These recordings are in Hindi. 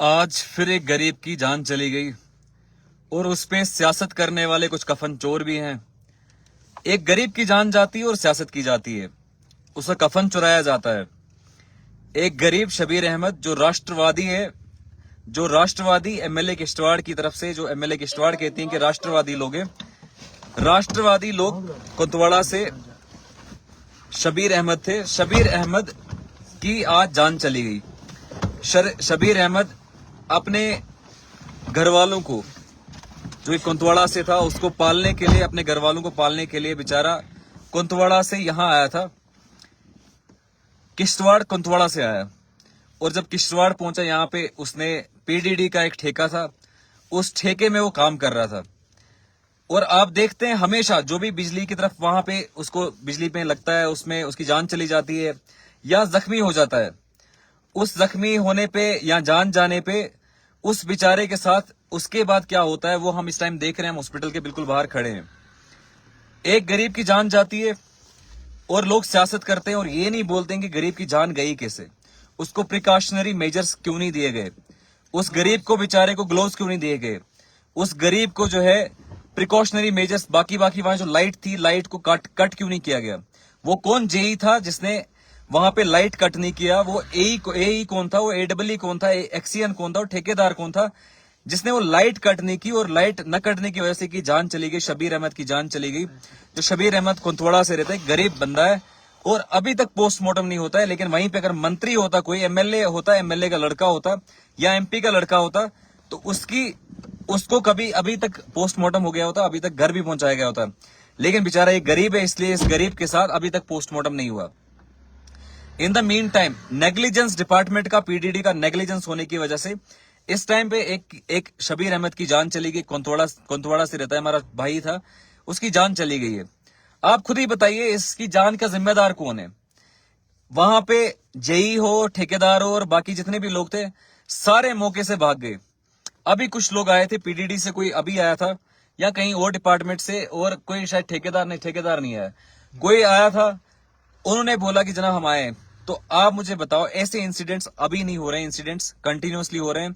आज फिर एक गरीब की जान चली गई और उसपे सियासत करने वाले कुछ कफन चोर भी हैं। एक गरीब की जान जाती है और सियासत की जाती है, उसका कफन चुराया जाता है। एक गरीब शबीर अहमद जो राष्ट्रवादी है, जो राष्ट्रवादी एमएलए किश्तवाड़ की तरफ से, जो एमएलए किश्तवाड़ कहती हैं कि राष्ट्रवादी लोग हैं, राष्ट्रवादी लोग कुतवाड़ा से शबीर अहमद थे। शबीर अहमद की आज जान चली गई। शबीर अहमद अपने घर वालों को, जो एक कुंतवाड़ा से था, उसको पालने के लिए, अपने घर वालों को पालने के लिए बेचारा कुंतवाड़ा से यहां आया था। किश्तवाड़ कुंतवाड़ा से आया और जब किश्तवाड़ पहुंचा यहां पे, उसने पीडीडी का एक ठेका था, उस ठेके में वो काम कर रहा था। और आप देखते हैं हमेशा जो भी बिजली की तरफ वहां पे उसको बिजली पे लगता है, उसमें उसकी जान चली जाती है या जख्मी हो जाता है। उस जख्मी होने पे या जान जाने पे उस बेचारे के साथ उसके बाद क्या होता है वो हम इस टाइम देख रहे हैं। हम हॉस्पिटल के बिल्कुल बाहर खड़े हैं। एक गरीब की जान जाती है और लोग सियासत करते हैं और ये नहीं बोलते हैं कि गरीब की जान गई कैसे, उसको प्रिकॉशनरी मेजर्स क्यों नहीं दिए गए, उस गरीब को बेचारे को ग्लोव्स क्यों नहीं दिए गए, उस गरीब को जो है प्रिकॉशनरी मेजर्स, बाकी वहां जो लाइट थी, लाइट को कट क्यों नहीं किया गया। वो कौन जेई था जिसने वहां पे लाइट कट नहीं किया, वो एई कौन था, वो एडब्ल्यू कौन था, एक्सीएन कौन था, और ठेकेदार कौन था जिसने वो लाइट कट नहीं की। और लाइट न कटने की वजह से की जान चली गई, शबीर अहमद की जान चली गई। जो शबीर अहमद कुंतवाड़ा से रहता है, गरीब बंदा है और अभी तक पोस्टमार्टम नहीं होता है। लेकिन वहीं पे अगर मंत्री होता, कोई एमएलए होता, एमएलए का लड़का होता या एमपी का लड़का होता, तो उसको कभी अभी तक पोस्टमार्टम हो गया होता, अभी तक घर भी पहुंचाया गया होता। लेकिन बेचारा एक गरीब है, इसलिए इस गरीब के साथ अभी तक पोस्टमार्टम नहीं हुआ। In the mean time negligence, department का, पीडीडी का नेग्लिजेंस होने की वजह से इस टाइम पे एक शबीर अहमद की जान चली गई। कुंतवाड़ा से रहता है, हमारा भाई था, उसकी जान चली गई है। आप खुद ही बताइए इसकी जान का जिम्मेदार कौन है। वहां पे जेई हो, ठेकेदार हो और बाकी जितने भी लोग थे, सारे मौके से भाग गए। अभी कुछ लोग आए थे पीडीडी से, कोई अभी आया था या कहीं और डिपार्टमेंट से, और कोई शायद ठेकेदार नहीं आया, कोई आया था। उन्होंने बोला कि जनाब हम आए। तो आप मुझे बताओ, ऐसे इंसिडेंट्स अभी नहीं हो रहे, इंसिडेंट्स कंटिन्यूअसली हो रहे हैं।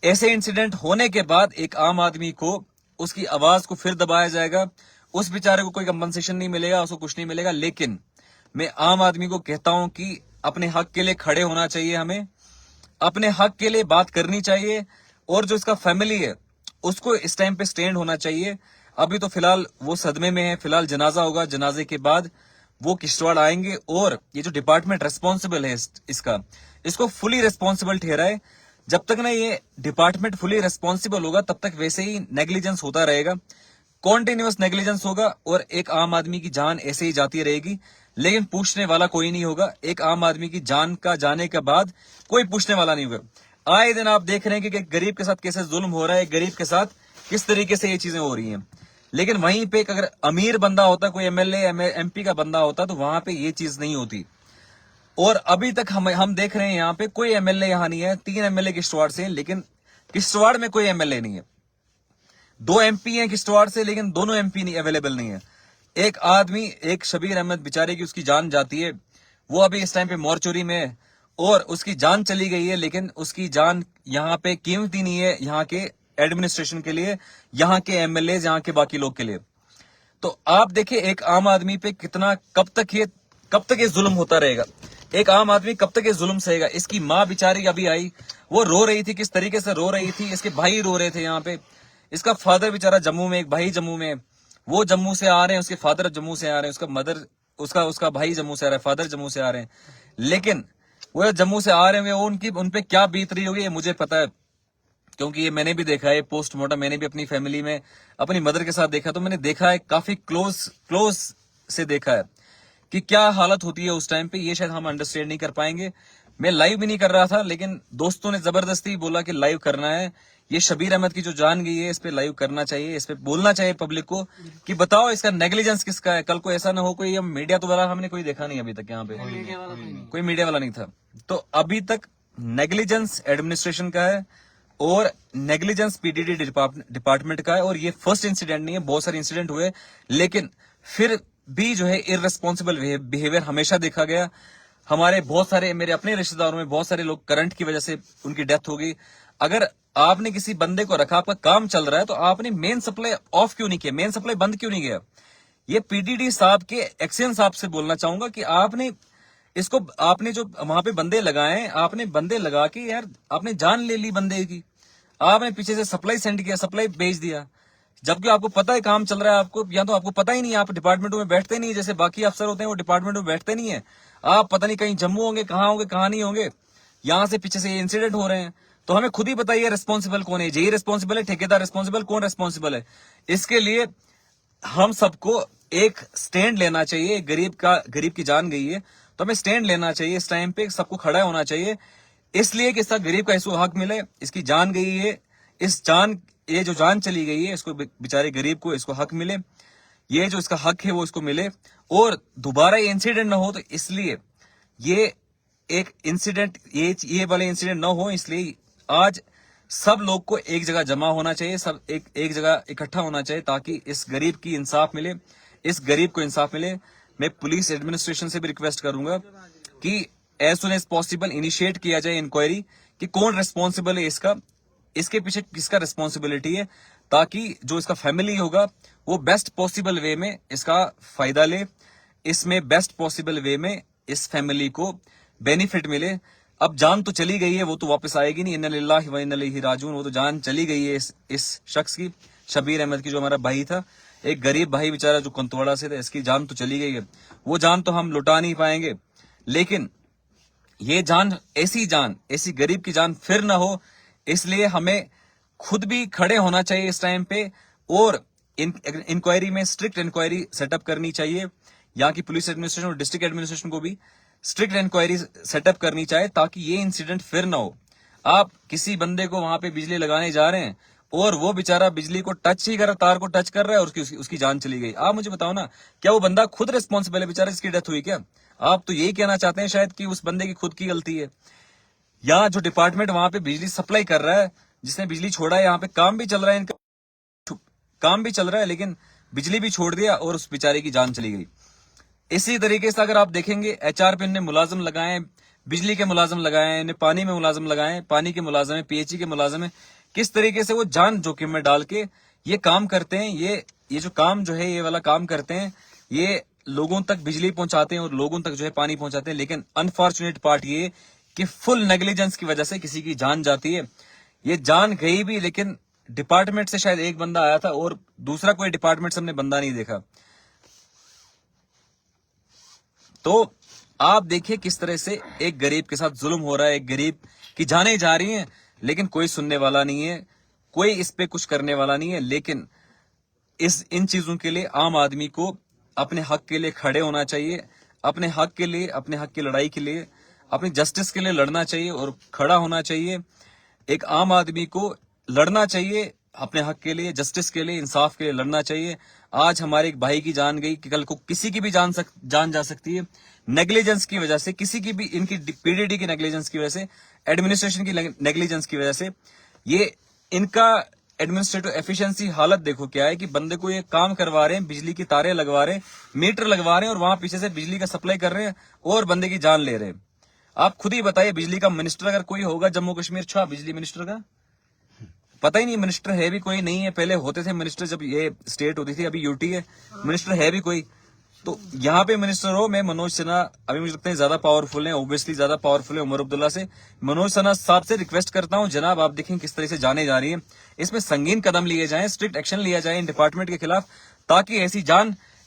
ऐसे इंसिडेंट होने के बाद एक आम आदमी को उसकी आवाज को फिर दबाया जाएगा, उस बेचारे को कोई कंपनसेशन नहीं मिलेगा, उसको कुछ नहीं मिलेगा। लेकिन मैं आम आदमी को कहता हूं कि अपने हक के लिए खड़े होना चाहिए, हमें अपने हक के लिए बात करनी चाहिए, और जो इसका फैमिली है उसको इस टाइम पे स्टैंड होना चाहिए। अभी तो फिलहाल वो सदमे में है, फिलहाल जनाजा होगा, जनाजे के बाद वो किश्तवाड़ आएंगे और ये जो डिपार्टमेंट रेस्पॉन्सिबल है इसका, इसको फुली रेस्पॉन्सिबल ठहराए। जब तक ना ये डिपार्टमेंट फुली रेस्पॉन्सिबल होगा तब तक वैसे ही नेग्लिजेंस होता रहेगा, कॉन्टिन्यूअस नेग्लिजेंस होगा और एक आम आदमी की जान ऐसे ही जाती रहेगी। लेकिन पूछने वाला कोई नहीं होगा। एक आम आदमी की जान का जाने के बाद कोई पूछने वाला नहीं होगा। आए दिन आप देख रहे हैं कि गरीब के साथ कैसे जुल्म हो रहा है, गरीब के साथ किस तरीके से ये चीजें हो रही हैं। लेकिन वहीं पे अगर अमीर बंदा होता, कोई एमएलए एमपी का बंदा होता, तो वहां पे ये चीज नहीं होती। और अभी तक हम देख रहे हैं यहाँ पे कोई एमएलए यहाँ नहीं है। 3 एमएलए किश्तवाड़ से हैं, लेकिन किश्तवाड़ में कोई एमएलए नहीं है। 2 एमपी हैं किश्तवाड़ से, लेकिन दोनों एमपी नहीं अवेलेबल नहीं है। एक आदमी, एक शबीर अहमद बेचारे की उसकी जान जाती है, वो अभी इस टाइम पे मॉर्चुरी में है और उसकी जान चली गई है। लेकिन उसकी जान यहाँ पे कीमती नहीं है, यहाँ के एडमिनिस्ट्रेशन के लिए, यहाँ के एमएलए, यहाँ के बाकी लोग के लिए। तो आप देखिए एक आम आदमी पे कितना, कब तक ये जुल्म होता रहेगा। एक आम आदमी कब तक ये जुल्म सहेगा। इसकी माँ बेचारी अभी आई, वो रो रही थी, किस तरीके से रो रही थी। इसके भाई रो रहे थे यहाँ पे। इसका फादर बेचारा जम्मू में, एक भाई जम्मू में, वो जम्मू से आ रहे हैं, उसके फादर जम्मू से आ रहे हैं, उसका मदर, उसका भाई जम्मू से आ रहा है, फादर जम्मू से आ रहे हैं। लेकिन वो जम्मू से आ रहे हैं, उन पे क्या बीत रही होगी ये मुझे पता है, क्योंकि ये मैंने भी देखा है पोस्टमार्टम। मैंने भी अपनी फैमिली में अपनी मदर के साथ देखा, तो मैंने देखा है, काफी क्लोज से देखा है कि क्या हालत होती है उस टाइम पे। ये शायद हम अंडरस्टैंड नहीं कर पाएंगे। मैं लाइव भी नहीं कर रहा था, लेकिन दोस्तों ने जबरदस्ती बोला कि लाइव करना है। ये शबीर अहमद की जो जान गई है, इस पे लाइव करना चाहिए, इस पे बोलना चाहिए पब्लिक को कि बताओ इसका नेग्लिजेंस किसका है। कल को ऐसा ना हो कोई, मीडिया तो वाला हमने कोई देखा नहीं अभी तक, यहाँ पे कोई मीडिया वाला नहीं था। तो अभी तक नेग्लिजेंस एडमिनिस्ट्रेशन का है और नेग्लिजेंस पीडीडी डिपार्टमेंट का है। और ये फर्स्ट इंसिडेंट नहीं है, बहुत सारे इंसिडेंट हुए, लेकिन फिर भी जो है इररेस्पॉन्सिबल बिहेवियर हमेशा देखा गया। हमारे बहुत सारे, मेरे अपने रिश्तेदारों में बहुत सारे लोग करंट की वजह से उनकी डेथ हो गई। अगर आपने किसी बंदे को रखा, आपका काम चल रहा है, तो आपने मेन सप्लाई ऑफ क्यों नहीं किया, मेन सप्लाई बंद क्यों नहीं किया? ये पीडीडी साहब के एक्शन साहब से बोलना चाहूंगा कि आपने इसको, आपने जो वहां पे बंदे लगाए, आपने बंदे लगा के यार आपने जान ले ली बंदे की। आपने पीछे से सप्लाई सेंड किया, सप्लाई भेज दिया, जबकि आपको पता है काम चल रहा है। आपको या तो आपको पता ही नहीं, आप डिपार्टमेंटों में बैठते नहीं है, जैसे बाकी अफसर होते हैं वो डिपार्टमेंट में बैठते नहीं है। आप पता नहीं कहीं जम्मू होंगे, कहाँ नहीं होंगे, यहां से पीछे से ये इंसिडेंट हो रहे हैं। तो हमें खुद ही बताइए रिस्पॉन्सिबल कौन है? जेई रिस्पॉन्सिबल है, ठेकेदार रिस्पॉन्सिबल, कौन रिस्पॉन्सिबल है? इसके लिए हम सबको एक स्टैंड लेना चाहिए। गरीब की जान गई है तो हमें स्टैंड लेना चाहिए। इस टाइम पे सबको खड़ा होना चाहिए, इसलिए कि इसका गरीब का इसको हक मिले। इसकी जान गई है, ये जो जान चली गई है, इसको बेचारे गरीब को इसको हक मिले। ये जो इसका हक है वो इसको मिले, और दोबारा ये इंसिडेंट ना हो। तो इसलिए ये एक इंसिडेंट, ये वाले इंसिडेंट ना हो, इसलिए आज सब लोग को एक जगह जमा होना चाहिए, सब एक जगह इकट्ठा होना चाहिए, ताकि इस गरीब की इंसाफ मिले, इस गरीब को इंसाफ मिले। मैं पुलिस एडमिनिस्ट्रेशन से भी रिक्वेस्ट करूंगा कि as soon as possible initiate किया जाए इंक्वायरी कि कौन रिस्पॉन्सिबल है इसका, इसके पीछे किसका रिस्पॉन्सिबिलिटी है, ताकि जो इसका फैमिली होगा वो बेस्ट पॉसिबल वे में इसका फायदा ले, इसमें बेस्ट पॉसिबल वे में इस फैमिली को बेनिफिट मिले। अब जान तो चली गई है, वो तो वापस आएगी नहीं, इन्ना लिल्लाहि व इन्ना इलैहि राजिऊन। वो तो जान चली गई है इस शख्स की, शबीर अहमद की, जो हमारा भाई था, एक गरीब भाई बेचारा जो कुंतवाड़ा से था, इसकी जान तो चली गई है। वो जान तो हम लुटा नहीं पाएंगे, लेकिन ये जान, ऐसी गरीब की जान फिर ना हो, इसलिए हमें खुद भी खड़े होना चाहिए इस टाइम पे, और इंक्वायरी में स्ट्रिक्ट इंक्वायरी सेटअप करनी चाहिए। यहाँ की पुलिस एडमिनिस्ट्रेशन और डिस्ट्रिक्ट एडमिनिस्ट्रेशन को भी स्ट्रिक्ट इंक्वायरी सेटअप करनी चाहिए, ताकि ये इंसिडेंट फिर ना हो। आप किसी बंदे को वहां पे बिजली लगाने जा रहे हैं और वो बेचारा बिजली को टच ही कर, तार को टच कर रहा है और उसकी जान चली गई। आप मुझे बताओ ना, क्या वो बंदा खुद रिस्पॉन्सिबल है बेचारा जिसकी डेथ हुई? क्या आप तो यही कहना चाहते हैं शायद कि उस बंदे की खुद की गलती है? या जो डिपार्टमेंट वहां पे बिजली सप्लाई कर रहा है, जिसने बिजली छोड़ा है, यहाँ पे काम भी चल रहा है, इनका काम भी चल रहा है, लेकिन बिजली भी छोड़ दिया और उस बेचारे की जान चली गई। इसी तरीके से अगर आप देखेंगे, एचआर पे इन्हें मुलाजिम लगाए, बिजली के मुलाजिम लगाए, इन्हें पानी में मुलाजिम लगाए, पानी के मुलाजिम है, पीएचई के मुलाजिम है, किस तरीके से वो जान जोखिम में डाल के ये काम करते हैं। ये जो काम जो है, ये वाला काम करते हैं, ये लोगों तक बिजली पहुंचाते हैं और लोगों तक जो है पानी पहुंचाते हैं। लेकिन अनफॉर्चुनेट पार्ट ये कि फुल नेग्लिजेंस की वजह से किसी की जान जाती है। ये जान गई भी, लेकिन डिपार्टमेंट से शायद एक बंदा आया था और दूसरा कोई डिपार्टमेंट से हमने बंदा नहीं देखा। तो आप देखिए किस तरह से एक गरीब के साथ जुल्म हो रहा है, एक गरीब की जानें जा रही हैं, लेकिन कोई सुनने वाला नहीं है, कोई इस पे कुछ करने वाला नहीं है। लेकिन इन चीजों के लिए आम आदमी को अपने हक के लिए खड़े होना चाहिए, अपने हक के लिए, अपने हक की लड़ाई के लिए, अपनी जस्टिस के लिए लड़ना चाहिए और खड़ा होना चाहिए। एक आम आदमी को लड़ना चाहिए अपने हक के लिए, जस्टिस के लिए, इंसाफ के लिए लड़ना चाहिए। आज हमारे एक भाई की जान गई, कि कल को किसी की भी जान जा सकती है, नेग्लिजेंस की वजह से, किसी की भी, इनकी पीडीडी की नेग्लिजेंस की वजह से, एडमिनिस्ट्रेशन की नेग्लिजेंस की वजह से। ये इनका एडमिनिस्ट्रेटिव एफिशिएंसी हालत देखो क्या है, कि बंदे को ये काम करवा रहे हैं, बिजली की तारें लगवा रहे हैं, मीटर लगवा रहे हैं, और वहां पीछे से बिजली का सप्लाई कर रहे हैं और बंदे की जान ले रहे हैं। आप खुद ही बताइए, बिजली का मिनिस्टर अगर कोई होगा जम्मू कश्मीर, छा बिजली मिनिस्टर का पता ही नहीं, मिनिस्टर है भी कोई नहीं है। पहले होते थे मिनिस्टर जब ये स्टेट होती थी, अभी यूटी है, मिनिस्टर है भी कोई। तो यहाँ पे मिनिस्टर हो, मैं मनोज सिन्हा, अभी मुझे लगता है ज्यादा पावरफुल है, ऑब्वियसली ज्यादा पावरफुल है उमर अब्दुल्ला से। मनोज सिन्हा साहब से रिक्वेस्ट करता हूँ, जनाब आप देखें किस तरह से जाने जा रही है, इसमें संगीन कदम लिए जाएं, स्ट्रिक्ट एक्शन लिया जाए इन डिपार्टमेंट के खिलाफ, ताकि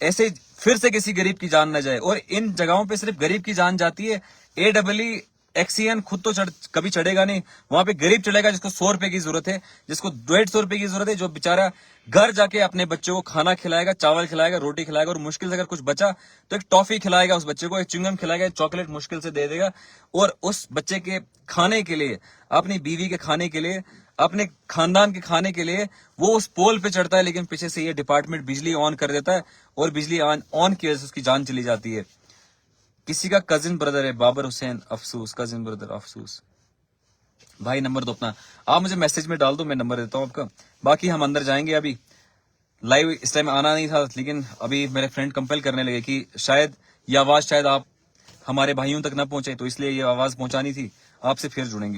ऐसे फिर से किसी गरीब की जान न जाए। और इन जगहों पे सिर्फ गरीब की जान जाती है, AEE एक्सीएन खुद तो कभी चढ़ेगा नहीं, वहां पे गरीब चढ़ेगा जिसको 100 रुपए की जरूरत है, जिसको 150 रुपए की जरूरत है, जो बेचारा घर जाके अपने बच्चों को खाना खिलाएगा, चावल खिलाएगा, रोटी खिलाएगा, और मुश्किल से अगर कुछ बचा तो एक टॉफी खिलाएगा उस बच्चे को, एक च्युइंगम खिलाएगा, चॉकलेट मुश्किल से दे देगा। और उस बच्चे के खाने के लिए, अपनी बीवी के खाने के लिए, अपने खानदान के खाने के लिए वो उस पोल पे चढ़ता है, लेकिन पीछे से ये डिपार्टमेंट बिजली ऑन कर देता है और बिजली ऑन की वजह से उसकी जान चली जाती है। किसी का कजिन ब्रदर है, बाबर हुसैन अफसूस, कजिन ब्रदर अफसूस। भाई नंबर दो अपना, आप मुझे मैसेज में डाल दो, मैं नंबर देता हूँ आपका। बाकी हम अंदर जाएंगे, अभी लाइव इस टाइम आना नहीं था, लेकिन अभी मेरे फ्रेंड कंपेल करने लगे कि शायद ये आवाज शायद हमारे भाइयों तक ना पहुंचे, तो इसलिए ये आवाज पहुंचानी थी। आपसे फिर जुड़ेंगे।